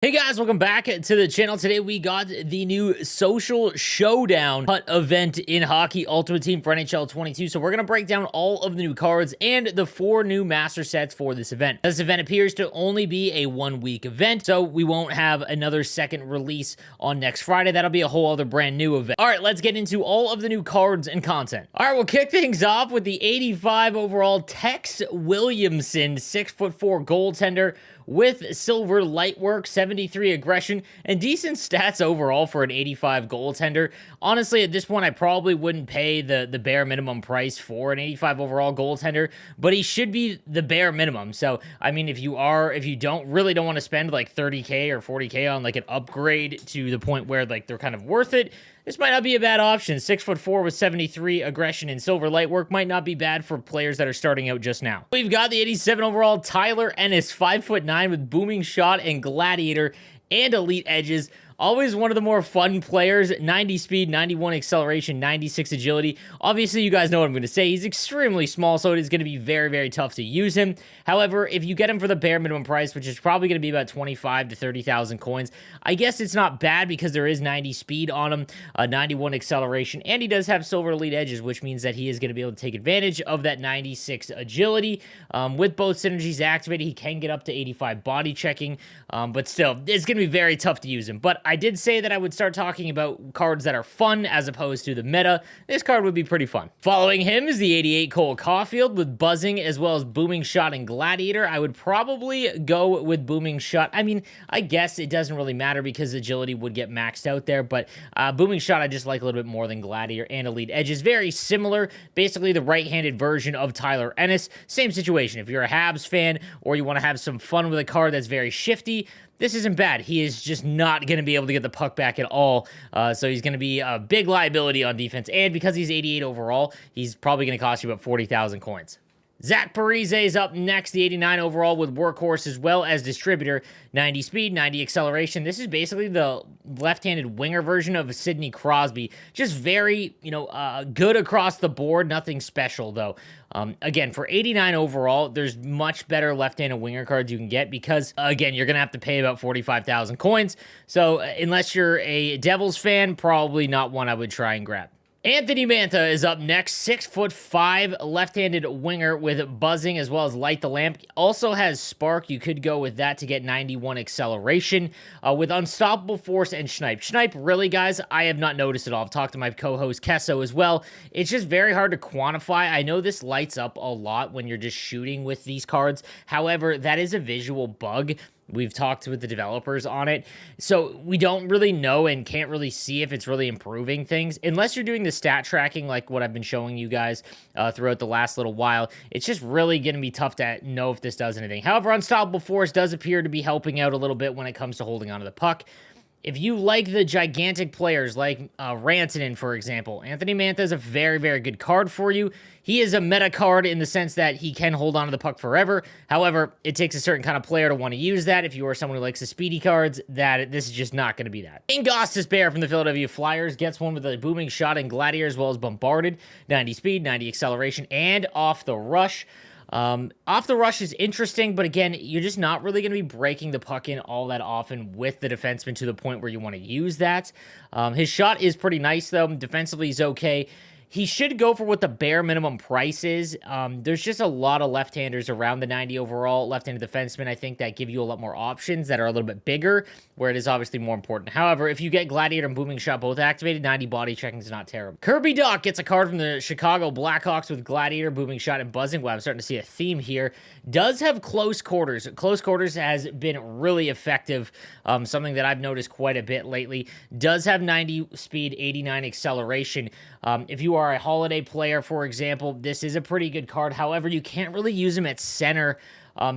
Hey guys, welcome back to the channel. Today we got the new Social Showdown HUT event in Hockey Ultimate Team for NHL 22. So we're going to break down all of the new cards and the 4 new master sets for this event. This event appears to only be a 1-week event, so we won't have another second release on next Friday. That'll be a whole other brand new event. All right, let's get into all of the new cards and content. All right, we'll kick things off with the 85 overall Tex Williamson 6'4" goaltender with silver lightwork, 73 aggression, and decent stats overall for an 85 goaltender. Honestly, at this point, I probably wouldn't pay the bare minimum price for an 85 overall goaltender, but he should be the bare minimum. So, I mean, if you don't want to spend like 30K or 40K on like an upgrade to the point where like they're kind of worth it, this might not be a bad option. 6'4" with 73 aggression and silver lightwork might not be bad for players that are starting out just now. We've got the 87 overall Tyler Ennis, 5'9" with booming shot and gladiator and elite edges. Always one of the more fun players. 90 speed, 91 acceleration, 96 agility. Obviously, you guys know what I'm going to say. He's extremely small, so it is going to be very, very tough to use him. However, if you get him for the bare minimum price, which is probably going to be about 25 to 30,000 coins, I guess it's not bad because there is 90 speed on him, 91 acceleration, and he does have silver elite edges, which means that he is going to be able to take advantage of that 96 agility. With both synergies activated, he can get up to 85 body checking, but still, it's going to be very tough to use him. But I did say that I would start talking about cards that are fun as opposed to the meta. This card would be pretty fun. Following him is the 88 Cole Caulfield with buzzing as well as booming shot and gladiator. I would probably go with booming shot. I mean, I guess it doesn't really matter because agility would get maxed out there, but booming shot I just like a little bit more than gladiator and elite edges. Very similar, basically the right-handed version of Tyler Ennis. Same situation. If you're a Habs fan or you want to have some fun with a card that's very shifty, this isn't bad. He is just not going to be able to get the puck back at all, so he's going to be a big liability on defense, and because he's 88 overall, he's probably going to cost you about 40,000 coins. Zach Parise is up next, the 89 overall with workhorse as well as distributor, 90 speed, 90 acceleration. This is basically the left-handed winger version of Sidney Crosby. Just very, good across the board. Nothing special, though. Again, for 89 overall, there's much better left-handed winger cards you can get because, again, you're going to have to pay about 45,000 coins. So unless you're a Devils fan, probably not one I would try and grab. Anthony Mantha is up next, 6'5", left-handed winger with buzzing as well as light the lamp. Also has spark. You could go with that to get 91 acceleration with unstoppable force and snipe. Snipe, really, guys, I have not noticed at all. I've talked to my co-host Kesso as well. It's just very hard to quantify. I know this lights up a lot when you're just shooting with these cards. However, that is a visual bug. We've talked with the developers on it, so we don't really know and can't really see if it's really improving things. Unless you're doing the stat tracking like what I've been showing you guys throughout the last little while, it's just really going to be tough to know if this does anything. However, Unstoppable Force does appear to be helping out a little bit when it comes to holding onto the puck. If you like the gigantic players like Rantanen, for example, Anthony Mantha is a very, very good card for you. He is a meta card in the sense that he can hold on to the puck forever. However, it takes a certain kind of player to want to use that. If you are someone who likes the speedy cards, this is just not going to be that. GOSTISBEHERE from the Philadelphia Flyers gets one with a booming shot and gladiator as well as bombarded. 90 speed, 90 acceleration, and off the rush. Off the rush is interesting, but again, you're just not really going to be breaking the puck in all that often with the defenseman to the point where you want to use that. His shot is pretty nice, though. Defensively, he's okay. He should go for what the bare minimum price is. There's just a lot of left-handers around the 90 overall. Left-handed defensemen, I think, that give you a lot more options that are a little bit bigger, where it is obviously more important. However, if you get Gladiator and Booming Shot both activated, 90 body checking is not terrible. Kirby Dach gets a card from the Chicago Blackhawks with Gladiator, Booming Shot, and Buzzing. Wow, I'm starting to see a theme here. Does have close quarters. Close quarters has been really effective, something that I've noticed quite a bit lately. Does have 90 speed, 89 acceleration. If you are a holiday player, for example, this is a pretty good card. However, you can't really use him at center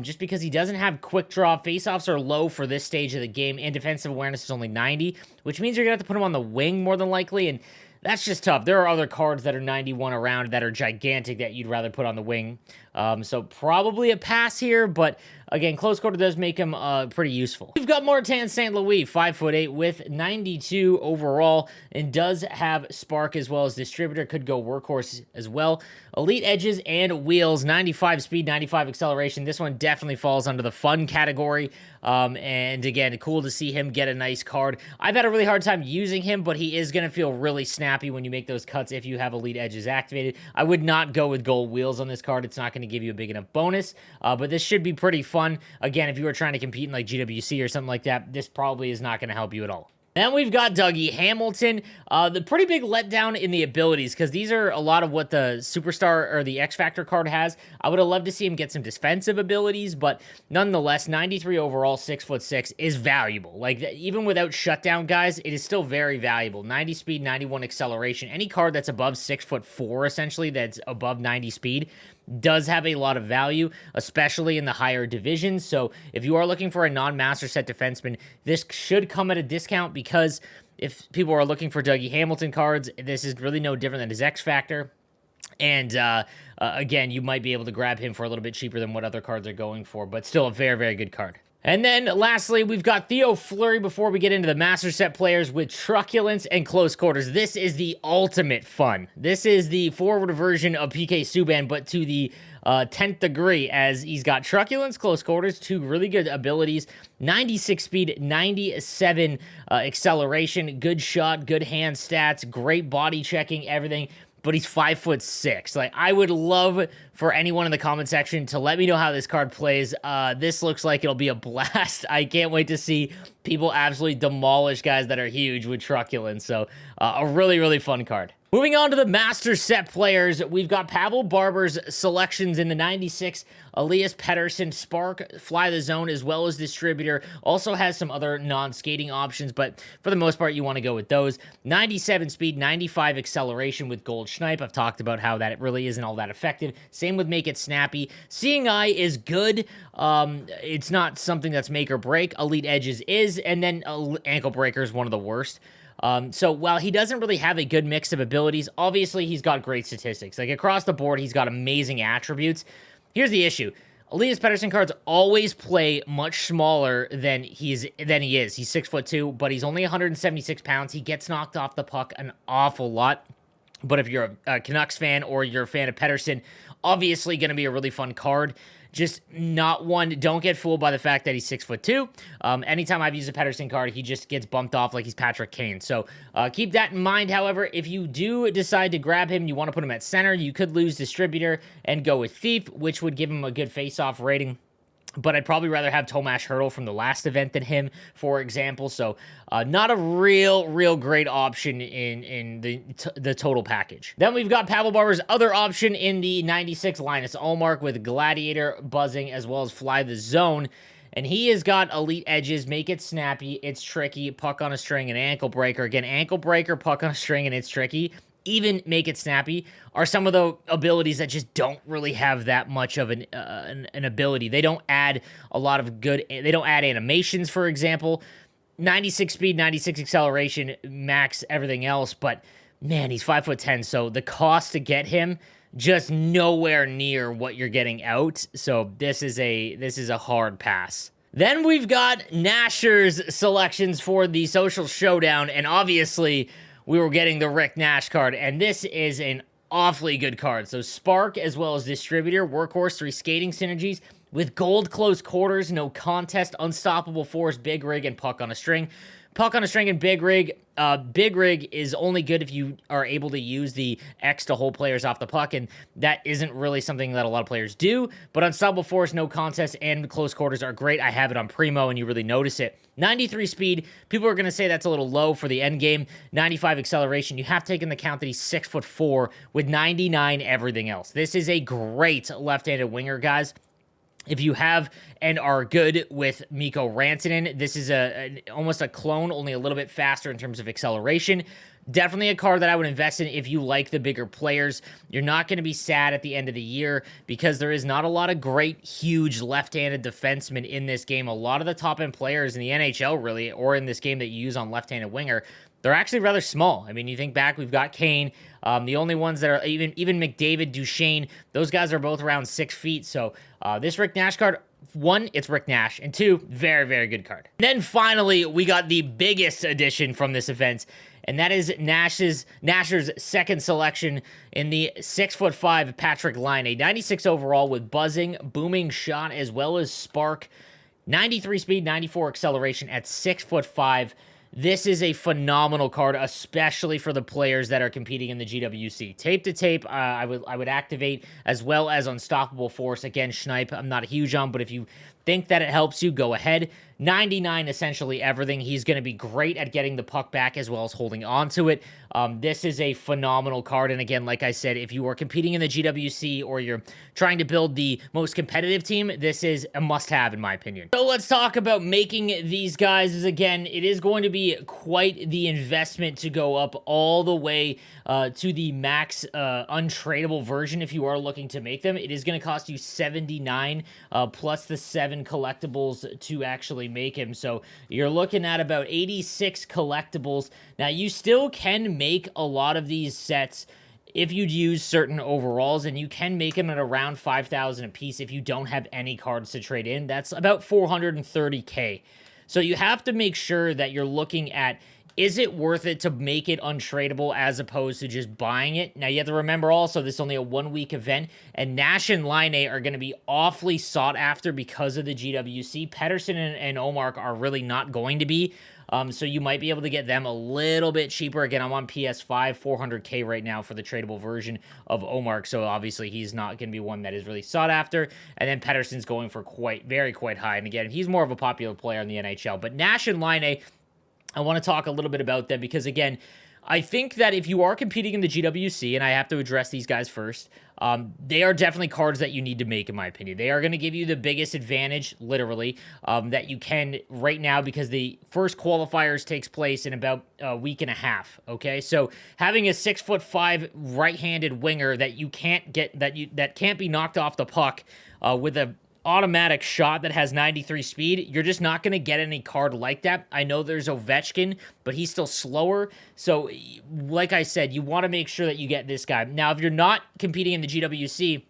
just because he doesn't have quick draw. Faceoffs are low for this stage of the game, and defensive awareness is only 90, which means you're going to have to put him on the wing more than likely, and that's just tough. There are other cards that are 91 around that are gigantic that you'd rather put on the wing. So probably a pass here, but again, close quarter does make him pretty useful. We've got Martin St. Louis, 5'8" with 92 overall, and does have spark as well as distributor. Could go workhorse as well. Elite edges and wheels, 95 speed, 95 acceleration. This one definitely falls under the fun category. And again, cool to see him get a nice card. I've had a really hard time using him, but he is going to feel really snappy when you make those cuts if you have elite edges activated. I would not go with gold wheels on this card. It's not going to give you a big enough bonus, but this should be pretty fun. Again, if you were trying to compete in like GWC or something like that, this probably is not going to help you at all. Then we've got Dougie Hamilton, the pretty big letdown in the abilities, because these are a lot of what the Superstar or the X Factor card has. I would have loved to see him get some defensive abilities, but nonetheless, 93 overall, 6'6" is valuable. Like, even without shutdown, guys, it is still very valuable. 90 speed, 91 acceleration. Any card that's above 6'4", essentially, that's above 90 speed, does have a lot of value, especially in the higher divisions. So if you are looking for a non-master set defenseman, this should come at a discount, because if people are looking for Dougie Hamilton cards, this is really no different than his X Factor. And again, you might be able to grab him for a little bit cheaper than what other cards are going for, but still a very, very good card. And then, lastly, we've got Fleury before we get into the Master Set players with Truculence and Close Quarters. This is the ultimate fun. This is the forward version of PK Subban, but to the 10th degree, as he's got Truculence, Close Quarters, two really good abilities, 96 speed, 97 acceleration, good shot, good hand stats, great body checking, everything. But he's 5'6". Like, I would love for anyone in the comment section to let me know how this card plays. This looks like it'll be a blast. I can't wait to see people absolutely demolish guys that are huge with Truculence. So, a really, really fun card. Moving on to the Master Set players, we've got Pavel Barber's selections in the 96, Elias Pettersson, Spark, Fly the Zone, as well as Distributor. Also has some other non-skating options, but for the most part, you want to go with those. 97 speed, 95 acceleration with Gold Schnipe. I've talked about how that really isn't all that effective. Same with Make It Snappy. Seeing Eye is good. It's not something that's make or break. Elite Edges is, and then Ankle Breaker is one of the worst. So while he doesn't really have a good mix of abilities, obviously he's got great statistics. Like, across the board, he's got amazing attributes. Here's the issue. Elias Pettersson cards always play much smaller than he is. He's 6'2", but he's only 176 pounds. He gets knocked off the puck an awful lot. But if you're a Canucks fan or you're a fan of Pettersson, obviously going to be a really fun card. Just not one. Don't get fooled by the fact that he's 6'2". Anytime I've used a Pettersson card, he just gets bumped off like he's Patrick Kane. So keep that in mind. However, if you do decide to grab him, you want to put him at center, you could lose Distributor and go with Thief, which would give him a good face-off rating. But I'd probably rather have Tomas Hertl from the last event than him, for example. So not a real great option in the total package. Then we've got Pavel Barber's other option in the 96 Linus OMARK with Gladiator, Buzzing, as well as Fly the Zone. And he has got elite edges, Make It Snappy, It's Tricky, Puck on a String, and Ankle Breaker. Again, Ankle Breaker, Puck on a String, and It's Tricky, even Make It Snappy, are some of the abilities that just don't really have that much of an ability. They don't add a lot of good, they don't add animations, for example. 96 speed, 96 acceleration, max everything else, but man, he's 5'10", so the cost to get him, just nowhere near what you're getting out. So this is a hard pass. Then we've got Nasher's selections for the Social Showdown, and obviously we were getting the Rick Nash card, and this is an awfully good card. So Spark, as well as Distributor, Workhorse, 3 skating synergies, with Gold Close Quarters, No Contest, Unstoppable Force, Big Rig, and Puck on a String. Puck on a String and Big Rig. Big Rig is only good if you are able to use the X to hold players off the puck, and that isn't really something that a lot of players do. But Unstoppable Force, No Contest, and Close Quarters are great. I have it on Primo, and you really notice it. 93 speed. People are going to say that's a little low for the end game. 95 acceleration. You have to take into account that he's 6'4" with 99 everything else. This is a great left-handed winger, guys. If you have and are good with Mikko Rantanen, this is almost a clone, only a little bit faster in terms of acceleration. definitely a card that I would invest in if you like the bigger players. You're not going to be sad at the end of the year because there is not a lot of great, huge left-handed defensemen in this game. A lot of the top-end players in the NHL, really, or in this game that you use on left-handed winger, they're actually rather small. I mean, you think back, we've got Kane. The only ones that are even McDavid, Duchesne, those guys are both around 6 feet. So this Rick Nash card, one, it's Rick Nash, and two, very, very good card. And then finally, we got the biggest addition from this event, and that is Nasher's second selection in the 6'5" PATRIK LAINE, a 96 overall with buzzing, booming shot, as well as spark, 93 speed, 94 acceleration at 6'5". This is a phenomenal card, especially for the players that are competing in the GWC. Tape to tape, I would activate, as well as Unstoppable Force. Again, Schneip, I'm not huge on, but if you think that it helps you, go ahead. 99, essentially everything. He's going to be great at getting the puck back as well as holding on to it. This is a phenomenal card, and again, like I said, if you are competing in the GWC or you're trying to build the most competitive team, this is a must-have in my opinion. So let's talk about making these guys. Again, it is going to be quite the investment to go up all the way to the max untradeable version if you are looking to make them. It is going to cost you $79 plus the 7 collectibles to actually make him. So you're looking at about 86 collectibles. Now, you still can make a lot of these sets if you'd use certain overalls, and you can make them at around 5,000 a piece if you don't have any cards to trade in. That's about 430K. So you have to make sure that you're looking at, is it worth it to make it untradeable as opposed to just buying it? Now, you have to remember also, this is only a 1-week event, and Nash and LINE are going to be awfully sought after because of the GWC. Pettersson and OMARK are really not going to be, so you might be able to get them a little bit cheaper. Again, I'm on PS5, 400K right now for the tradable version of OMARK, so obviously he's not going to be one that is really sought after. And then Pettersson's going for quite high, and again, he's more of a popular player in the NHL. But Nash and LINE, I want to talk a little bit about them because, again, I think that if you are competing in the GWC, and I have to address these guys first, they are definitely cards that you need to make, in my opinion. They are going to give you the biggest advantage, literally, that you can right now because the first qualifiers takes place in about a week and a half, okay? So having a 6'5" right-handed winger that you can't get, that can't be knocked off the puck with a automatic shot that has 93 speed, you're just not going to get any card like that. I know there's Ovechkin, but he's still slower. So, like I said, you want to make sure that you get this guy. Now, if you're not competing in the GWC,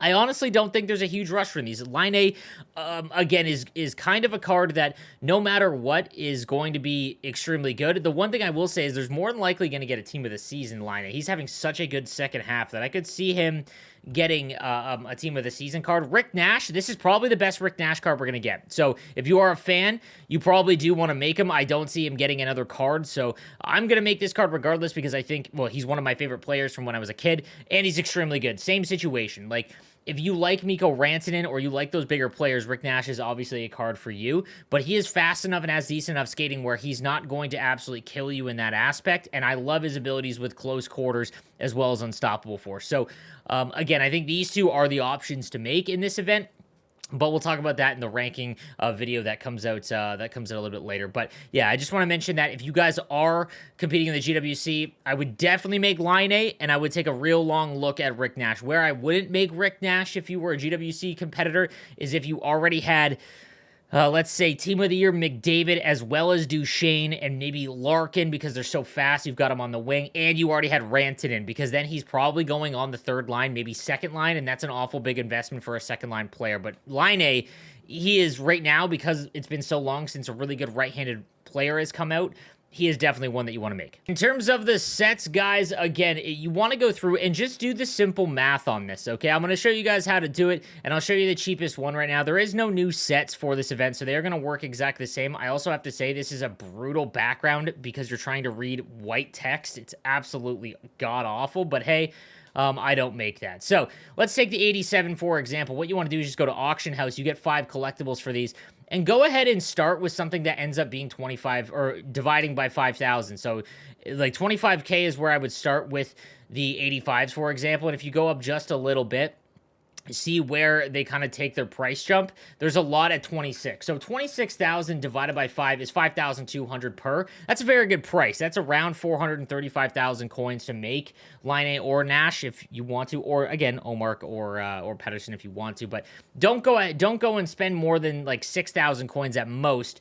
I honestly don't think there's a huge rush for these. LINE, again, is kind of a card that no matter what is going to be extremely good. The one thing I will say is there's more than likely going to get a team of the season LINE. He's having such a good second half that I could see him getting a team of the season card. Rick Nash, this is probably the best Rick Nash card we're going to get. So if you are a fan, you probably do want to make him. I don't see him getting another card, so I'm going to make this card regardless because I think, well, he's one of my favorite players from when I was a kid, and he's extremely good. Same situation. Like, if you like Mikko Rantanen or you like those bigger players, Rick Nash is obviously a card for you, but he is fast enough and has decent enough skating where he's not going to absolutely kill you in that aspect, and I love his abilities with close quarters as well as Unstoppable Force. So, again, I think these two are the options to make in this event. But we'll talk about that in the ranking video that comes out a little bit later. But yeah, I just want to mention that if you guys are competing in the GWC, I would definitely make LINE, and I would take a real long look at Rick Nash. Where I wouldn't make Rick Nash if you were a GWC competitor is if you already had, let's say, Team of the Year McDavid as well as Duchesne and maybe Larkin because they're so fast, you've got him on the wing, and you already had Rantanen because then he's probably going on the third line, maybe second line, and that's an awful big investment for a second line player. But LINE, he is right now, because it's been so long since a really good right-handed player has come out, he is definitely one that you want to make. In terms of the sets, guys, again, you want to go through and just do the simple math on this, okay? I'm going to show you guys how to do it, and I'll show you the cheapest one right now. There is no new sets for this event, so they're going to work exactly the same. I also have to say this is a brutal background because you're trying to read white text. It's absolutely god-awful, but hey, I don't make that. So let's take the 87, for example. What you want to do is just go to Auction House. You get 5 collectibles for these. And go ahead and start with something that ends up being 25 or dividing by 5,000. So like 25K is where I would start with the 85s, for example. And if you go up just a little bit, see where they kind of take their price jump. There's a lot at 26. So 26,000 divided by 5 is 5,200 per. That's a very good price. That's around 435,000 coins to make LINE or NASH if you want to, or again, OMARK or PETTERSSON if you want to. But don't go and spend more than like 6,000 coins at most.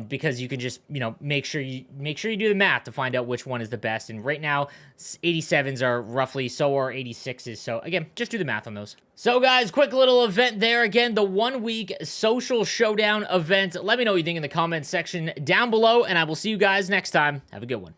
Because you can just, you know, make sure you do the math to find out which one is the best. And right now, 87s are roughly, so are 86s. So again, just do the math on those. So guys, quick little event there. Again, the 1-week Social Showdown event. Let me know what you think in the comments section down below, and I will see you guys next time. Have a good one.